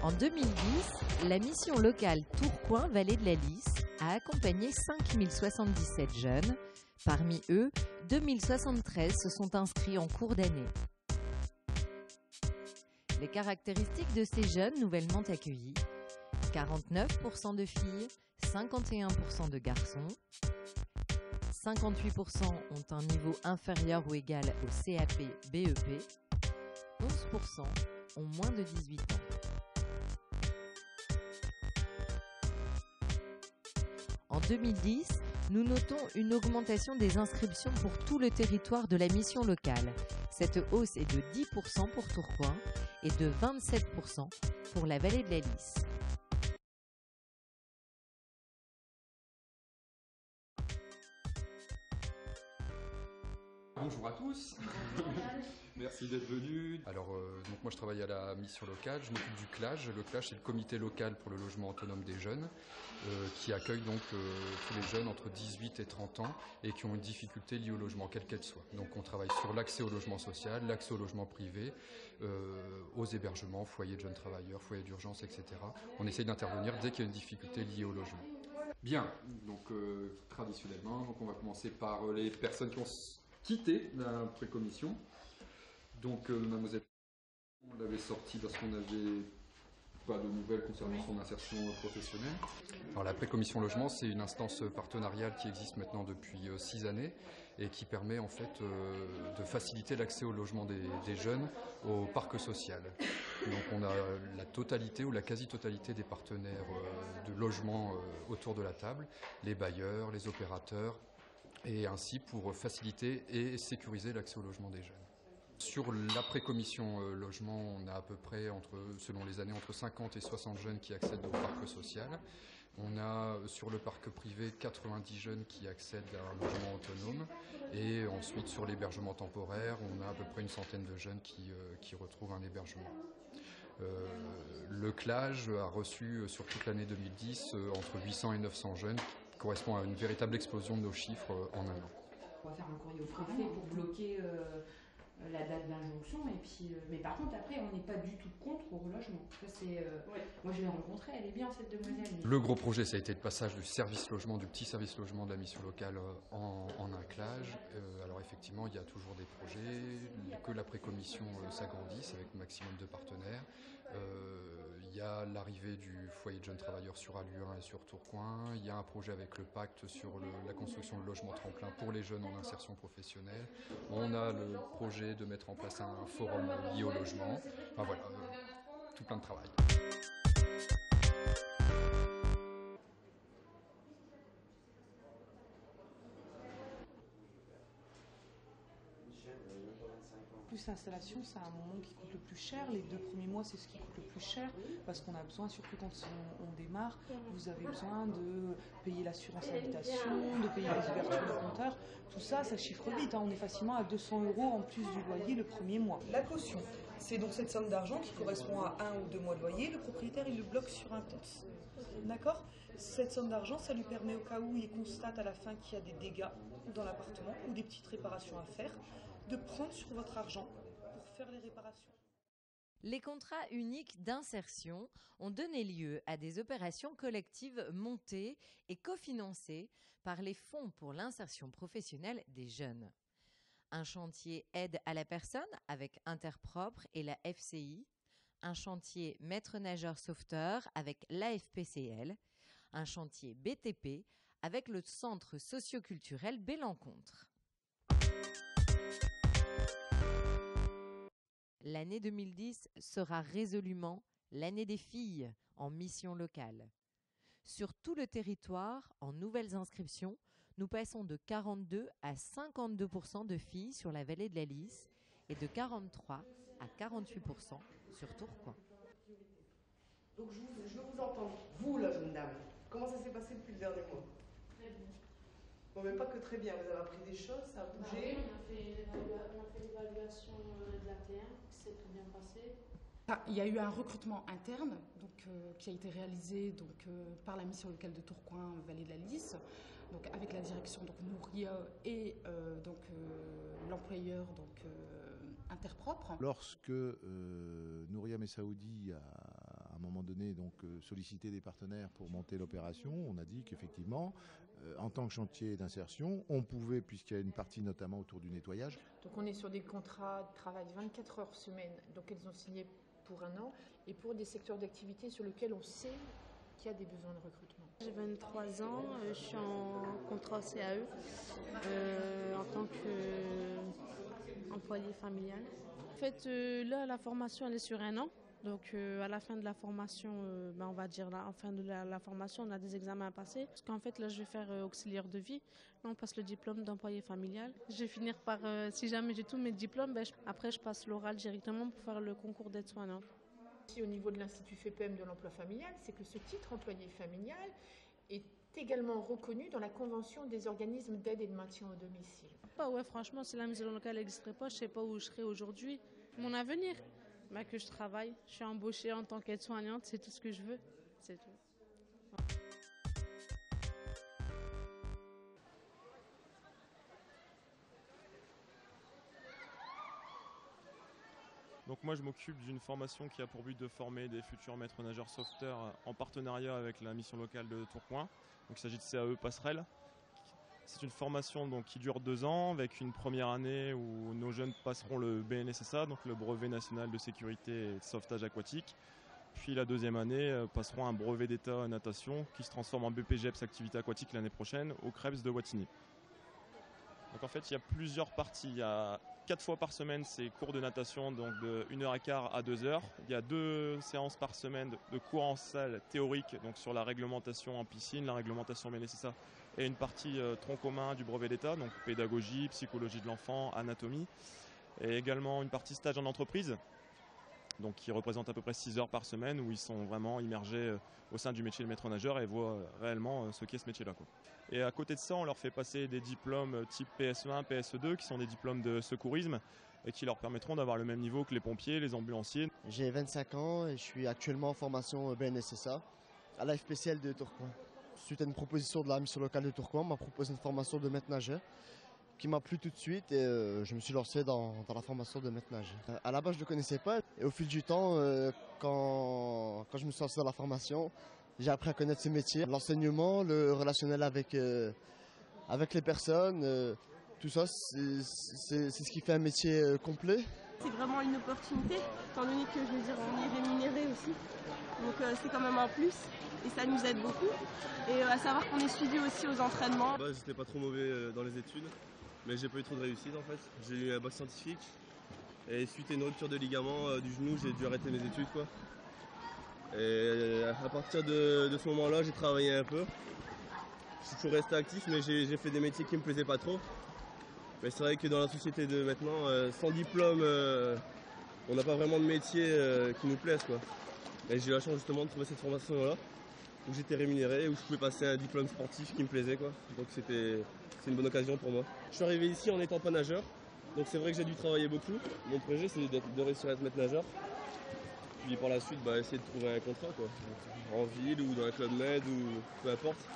En 2010, la mission locale Tourcoing-Vallée de la Lys a accompagné 5077 jeunes. Parmi eux, 2073 se sont inscrits en cours d'année. Les caractéristiques de ces jeunes nouvellement accueillis: 49% de filles, 51% de garçons, 58% ont un niveau inférieur ou égal au CAP-BEP, 11% ont moins de 18 ans. En 2010, nous notons une augmentation des inscriptions pour tout le territoire de la mission locale. Cette hausse est de 10% pour Tourcoing et de 27% pour la vallée de la Lys. Bonjour à tous. Merci d'être venus. Alors, donc moi je travaille à la mission locale, je m'occupe du CLAGE. Le CLAGE, c'est le comité local pour le logement autonome des jeunes, qui accueille donc tous les jeunes entre 18 et 30 ans et qui ont une difficulté liée au logement, quelle qu'elle soit. Donc on travaille sur l'accès au logement social, l'accès au logement privé, aux hébergements, foyers de jeunes travailleurs, foyers d'urgence, etc. On essaye d'intervenir dès qu'il y a une difficulté liée au logement. Bien, donc traditionnellement, donc on va commencer par les personnes qui ont quitté la précommission. Donc mademoiselle, on l'avait sortie parce qu'on n'avait pas de nouvelles concernant son insertion professionnelle. Alors la précommission logement, c'est une instance partenariale qui existe maintenant depuis 6 années et qui permet en fait de faciliter l'accès au logement des jeunes au parc social. Donc on a la totalité ou la quasi-totalité des partenaires de logement autour de la table, les bailleurs, les opérateurs, et ainsi pour faciliter et sécuriser l'accès au logement des jeunes. Sur la précommission logement, on a à peu près, selon les années, entre 50 et 60 jeunes qui accèdent au parc social. On a sur le parc privé 90 jeunes qui accèdent à un logement autonome. Et ensuite sur l'hébergement temporaire, on a à peu près une centaine de jeunes qui retrouvent un hébergement. Le CLAGE a reçu sur toute l'année 2010 entre 800 et 900 jeunes, qui correspond à une véritable explosion de nos chiffres en un an. On va faire un courrier au préfet pour bloquer la date d'injonction, et puis, mais par contre après on n'est pas du tout contre au relogement. Moi je l'ai rencontrée, elle est bien cette demoiselle. Le gros projet, ça a été le passage du service logement, du petit service logement de la mission locale en un CLAGE. Alors effectivement, il y a toujours des projets, que la précommission s'agrandisse avec un maximum de partenaires. Il y a l'arrivée du foyer de jeunes travailleurs sur Alluin et sur Tourcoing. Il y a un projet avec le pacte sur la construction de logements tremplin pour les jeunes en insertion professionnelle. On a le projet de mettre en place un forum lié au logement. Enfin voilà, tout plein de travail. Plus l'installation, c'est un moment qui coûte le plus cher. Les 2 premiers mois, c'est ce qui coûte le plus cher parce qu'on a besoin, surtout quand on démarre, vous avez besoin de payer l'assurance habitation, de payer les ouvertures de compteur. Tout ça, ça chiffre vite. On est facilement à 200 € en plus du loyer le premier mois. La caution, c'est donc cette somme d'argent qui correspond à 1 ou 2 mois de loyer. Le propriétaire, il le bloque sur un compte. D'accord ? Cette somme d'argent, ça lui permet, au cas où il constate à la fin qu'il y a des dégâts dans l'appartement ou des petites réparations à faire, de prendre sur votre argent pour faire les réparations. Les contrats uniques d'insertion ont donné lieu à des opérations collectives montées et cofinancées par les fonds pour l'insertion professionnelle des jeunes. Un chantier aide à la personne avec Interpropre et la FCI, un chantier maître nageur sauveteur avec l'AFPCL, un chantier BTP avec le centre socioculturel Bellencontre. L'année 2010 sera résolument l'année des filles en mission locale. Sur tout le territoire, en nouvelles inscriptions, nous passons de 42 à 52% de filles sur la vallée de la Lys et de 43 à 48% sur Tourcoing. Donc je veux vous entendre, vous la jeune dame, comment ça s'est passé depuis le dernier mois? Très bien. Bon, mais pas que très bien, vous avez appris des choses, ça a bougé. On a fait l'évaluation de l'ATM, qui s'est très bien passé. Il y a eu un recrutement interne qui a été réalisé par la mission locale de Tourcoing, Vallée de la Lys, avec la direction Nouria et l'employeur Interpropre. Lorsque Nouria Messaoudi a moment donné sollicité des partenaires pour monter l'opération. On a dit qu'effectivement, en tant que chantier d'insertion, on pouvait, puisqu'il y a une partie notamment autour du nettoyage. Donc on est sur des contrats de travail 24 heures semaine, donc elles ont signé pour 1 an, et pour des secteurs d'activité sur lesquels on sait qu'il y a des besoins de recrutement. J'ai 23 ans, je suis en contrat CAE en tant qu'employée familiale. En fait, là, la formation, elle est sur 1 an. Donc à la fin de la formation, on va dire à la fin de la formation, on a des examens à passer. Parce qu'en fait, là, je vais faire auxiliaire de vie. Là, on passe le diplôme d'employé familial. Je vais finir par, si jamais j'ai tous mes diplômes, après je passe l'oral directement pour faire le concours d'aide-soignante. Au niveau de l'Institut FEPEM de l'emploi familial, c'est que ce titre employé familial est également reconnu dans la Convention des organismes d'aide et de maintien au domicile. Ouais, franchement, si la mission locale n'existerait pas, je ne sais pas où je serais aujourd'hui. Mon avenir, que je travaille, je suis embauchée en tant qu'aide-soignante, c'est tout ce que je veux, c'est tout. Donc moi je m'occupe d'une formation qui a pour but de former des futurs maîtres nageurs sauveteurs en partenariat avec la mission locale de Tourcoing. Donc il s'agit de CAE Passerelle. C'est une formation donc, qui dure 2 ans avec une première année où nos jeunes passeront le BNSSA, donc le brevet national de sécurité et de sauvetage aquatique. Puis la deuxième année passeront un brevet d'état natation qui se transforme en BPGEPS activité aquatique l'année prochaine au CREPS de Wattignies. Donc en fait il y a plusieurs parties. Il y a 4 fois par semaine ces cours de natation donc de 1h15 à 2h. Il y a 2 séances par semaine de cours en salle théorique donc sur la réglementation en piscine, la réglementation BNSSA et une partie tronc commun du brevet d'État, donc pédagogie, psychologie de l'enfant, anatomie. Et également une partie stage en entreprise, donc qui représente à peu près 6 heures par semaine où ils sont vraiment immergés au sein du métier de maître nageur et voient réellement ce qu'est ce métier-là. Et à côté de ça, on leur fait passer des diplômes type PSE1, PSE2 qui sont des diplômes de secourisme et qui leur permettront d'avoir le même niveau que les pompiers, les ambulanciers. J'ai 25 ans et je suis actuellement en formation BNSSA à la FPCL de Tourcoing. Suite à une proposition de la mission locale de Tourcoing, on m'a proposé une formation de maître nageur qui m'a plu tout de suite et je me suis lancé dans la formation de maître nageur. À la base, je ne le connaissais pas et au fil du temps, quand je me suis lancé dans la formation, j'ai appris à connaître ce métier. L'enseignement, le relationnel avec les personnes, tout ça, c'est ce qui fait un métier complet. C'est vraiment une opportunité, étant donné que je veux dire, on est rémunéré aussi. Donc c'est quand même un plus et ça nous aide beaucoup. Et à savoir qu'on est suivi aussi aux entraînements. J'étais pas trop mauvais dans les études, mais j'ai pas eu trop de réussite en fait. J'ai eu un bac scientifique et suite à une rupture de ligament du genou, j'ai dû arrêter mes études quoi. Et à partir de ce moment-là, j'ai travaillé un peu. Je suis toujours resté actif, mais j'ai fait des métiers qui me plaisaient pas trop. Mais c'est vrai que dans la société de maintenant, sans diplôme, on n'a pas vraiment de métier qui nous plaise quoi. Et j'ai eu la chance justement de trouver cette formation-là, où j'étais rémunéré, où je pouvais passer un diplôme sportif qui me plaisait quoi. Donc c'est une bonne occasion pour moi. Je suis arrivé ici en n'étant pas nageur, donc c'est vrai que j'ai dû travailler beaucoup. Mon projet c'est de réussir à être maître nageur. Puis par la suite, essayer de trouver un contrat quoi. En ville ou dans un club med ou peu importe,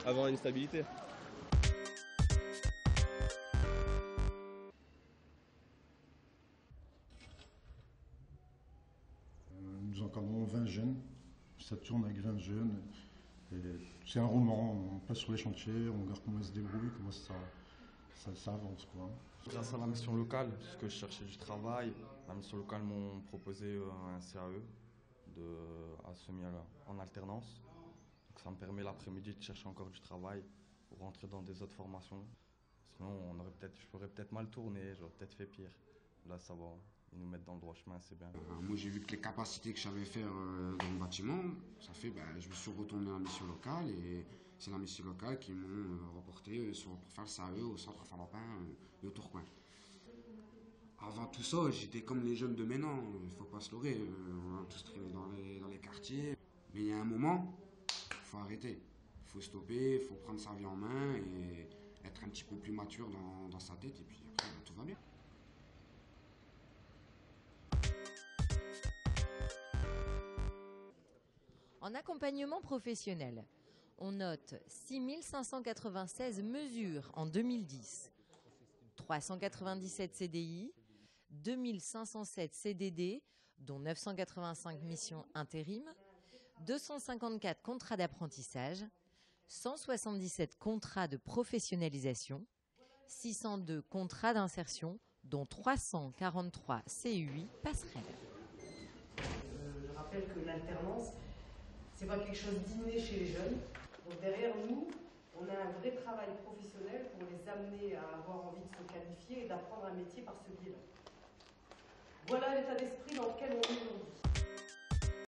avoir une stabilité. Nous encadrons 20 jeunes, ça tourne avec 20 jeunes. C'est un roman, on passe sur les chantiers, on regarde comment ils se débrouillent, comment ça avance quoi. Grâce à la mission locale, puisque je cherchais du travail, la mission locale m'ont proposé un CAE à semi en alternance. Donc ça me permet l'après-midi de chercher encore du travail pour rentrer dans des autres formations. Sinon je pourrais peut-être mal tourner, j'aurais peut-être fait pire. Là ça va, ils nous mettent dans le droit chemin, c'est bien. Moi j'ai vu que les capacités que je savais faire dans le bâtiment, ça fait je me suis retourné à la mission locale et c'est la mission locale qui m'ont reporté pour faire le CAE au centre Falopin de Tourcoing. Avant tout ça, j'étais comme les jeunes de maintenant, il ne faut pas se leurrer, on a tous traîné dans les quartiers. Mais il y a un moment, il faut arrêter, il faut stopper, il faut prendre sa vie en main et être un petit peu plus mature dans sa tête et puis après tout va bien. En accompagnement professionnel, on note 6 596 mesures en 2010, 397 CDI, 2507 CDD, dont 985 missions intérim, 254 contrats d'apprentissage, 177 contrats de professionnalisation, 602 contrats d'insertion, dont 343 CUI passerelles. Je rappelle que l'alternance, c'est pas quelque chose d'inné chez les jeunes. Donc derrière nous, on a un vrai travail professionnel pour les amener à avoir envie de se qualifier et d'apprendre un métier par ce biais-là. Voilà l'état d'esprit dans lequel on